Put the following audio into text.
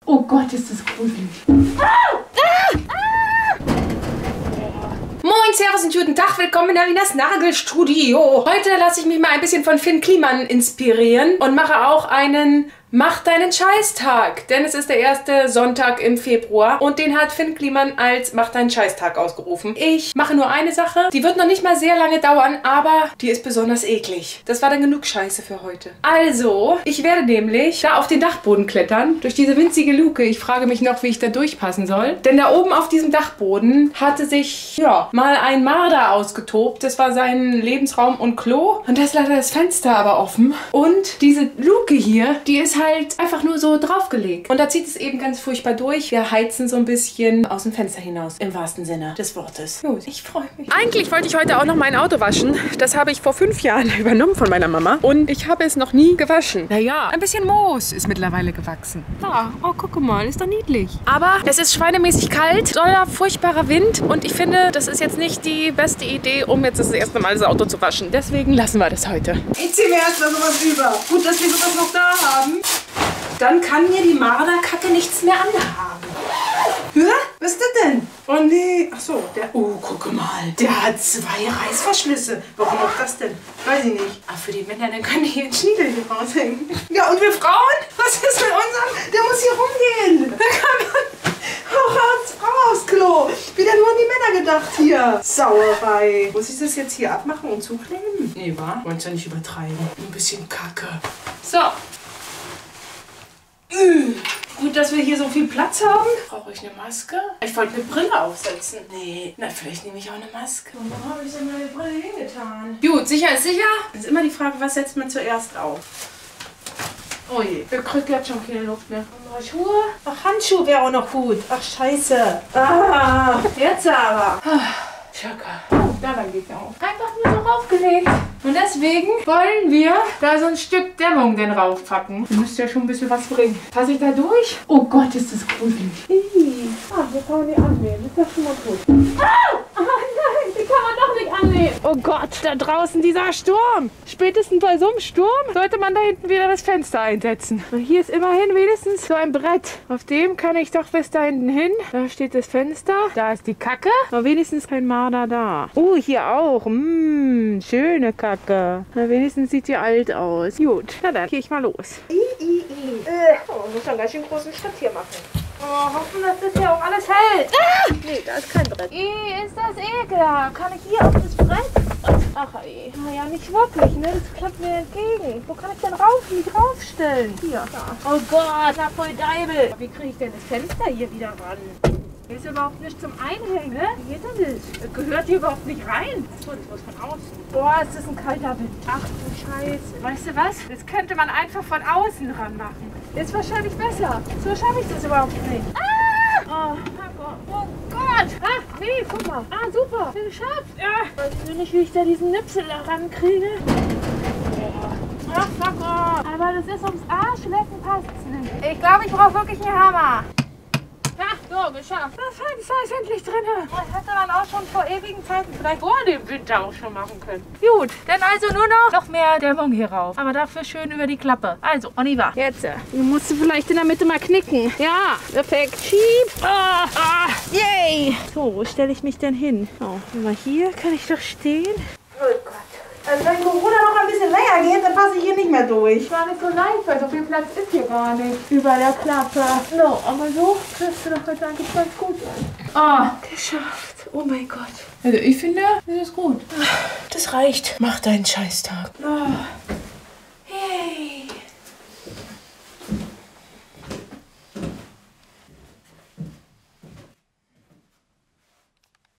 Oh Gott, ist das gruselig. Moin, servus und guten Tag, willkommen in Alinas Nagelstudio. Heute lasse ich mich mal ein bisschen von Finn Kliman inspirieren und mache auch einen Mach deinen Scheißtag, denn es ist der erste Sonntag im Februar und den hat Finn Kliman als Mach deinen Scheißtag ausgerufen. Ich mache nur eine Sache, die wird noch nicht mal sehr lange dauern, aber die ist besonders eklig. Das war dann genug Scheiße für heute. Also, ich werde nämlich da auf den Dachboden klettern, durch diese winzige Luke. Ich frage mich noch, wie ich da durchpassen soll, denn da oben auf diesem Dachboden hatte sich, ja, mal ein Marder ausgetobt. Das war sein Lebensraum und Klo und da ist leider das Fenster aber offen und diese Luke hier, die ist halt einfach nur so draufgelegt. Und da zieht es eben ganz furchtbar durch. Wir heizen so ein bisschen aus dem Fenster hinaus. Im wahrsten Sinne des Wortes. Gut, ich freue mich. Eigentlich wollte ich heute auch noch mein Auto waschen. Das habe ich vor 5 Jahren übernommen von meiner Mama. Und ich habe es noch nie gewaschen. Naja, ein bisschen Moos ist mittlerweile gewachsen. Ja, oh, guck mal, ist doch niedlich. Aber es ist schweinemäßig kalt, doller, furchtbarer Wind. Und ich finde, das ist jetzt nicht die beste Idee, um jetzt das erste Mal das Auto zu waschen. Deswegen lassen wir das heute. Ich ziehe mir erstmal sowas über. Gut, dass wir sowas noch da haben. Dann kann mir die Marderkacke nichts mehr anhaben. Hä? Was ist das denn? Oh nee. Ach so, der... Oh, guck mal. Der hat 2 Reißverschlüsse. Warum auch das denn? Weiß ich nicht. Aber für die Männer, dann können die hier einen Schniedel hier raushängen. Ja, und wir Frauen? Was ist mit unserem? Der muss hier rumgehen. Da kann man... Als Frau aufs Klo. Wieder nur an die Männer gedacht hier. Sauerei. Muss ich das jetzt hier abmachen und zukleben? Nee, wa? Wollen ja nicht übertreiben. Ein bisschen Kacke. So. Gut, dass wir hier so viel Platz haben. Brauche ich eine Maske? Ich wollte eine Brille aufsetzen. Nee, na vielleicht nehme ich auch eine Maske. Wo habe ich denn meine Brille hingetan? Gut, sicher ist sicher. Jetzt ist immer die Frage, was setzt man zuerst auf? Oh je, ich kriege jetzt schon keine Luft mehr. Andere Schuhe? Ach, Handschuhe wäre auch noch gut. Ach, scheiße. Ah, jetzt aber. Schöcker. Oh, da lang geht's ja auf. Einfach nur so raufgelegt. Und deswegen wollen wir da so ein Stück Dämmung denn raufpacken. Das müsste ja schon ein bisschen was bringen. Passe ich da durch? Oh Gott, ist das gruselig. Ah, hier kann man die annehmen. Das ist ja schon mal gut. Ah! Oh nein, die kann man doch nicht annehmen. Oh Gott, da draußen dieser Sturm. Spätestens bei so einem Sturm sollte man da hinten wieder das Fenster einsetzen. Und hier ist immerhin wenigstens so ein Brett. Auf dem kann ich doch bis da hinten hin. Da steht das Fenster. Da ist die Kacke. Aber wenigstens kein Marder da. Oh, hier auch. Schöne Kacke. Na, wenigstens sieht die alt aus. Gut, na dann gehe ich mal los. Oh, muss einen ganz schön großen Schritt hier machen. Oh, hoffen, dass das hier auch alles hält. Ah! Nee, da ist kein Brett. Ist das ekelhaft. Kann ich hier auf das Brett? Ach ey. Naja, nicht wirklich, ne? Das klappt mir entgegen. Wo kann ich denn mich raufstellen? Hier. Da. Oh Gott, na voll Deibel. Wie kriege ich denn das Fenster hier wieder ran? Hier ist überhaupt nicht zum Einhängen, ne? Wie geht denn das? Das gehört hier überhaupt nicht rein. Achso, das muss von außen. Boah, ist das ein kalter Wind. Ach du Scheiße. Weißt du was? Das könnte man einfach von außen ran machen. Ist wahrscheinlich besser. So schaffe ich das überhaupt nicht. Ah! Oh Gott! Ah, nee, guck mal. Ah, super. Bin geschafft. Ja. Weiß ich nur nicht, wie ich da diesen Nipsel da rankriege. Ach, fuck off. Aber das ist ums Arschlecken passt's nicht. Ich glaube, ich brauche wirklich einen Hammer. Ja, so, geschafft. Das Fenster ist endlich drin. Das hätte man auch schon vor ewigen Zeiten, vielleicht vor dem Winter auch schon machen können. Gut, dann also nur noch mehr Dämmung hier rauf. Aber dafür schön über die Klappe. Also, Oliver, jetzt. Du musst vielleicht in der Mitte mal knicken. Ja, perfekt. Schieb. Yay. So, wo stelle ich mich denn hin? Oh, mal hier kann ich doch stehen. Oh Gott. Also wenn Corona noch ein bisschen länger geht, dann passe ich hier nicht mehr durch. Gar nicht so leicht, weil so viel Platz ist hier gar nicht. Über der Klappe. No, aber so kriegst du doch heute eigentlich ganz gut an. Ah, geschafft. Oh mein Gott. Also ich finde, das ist gut. Das reicht. Mach deinen Scheißtag. Oh.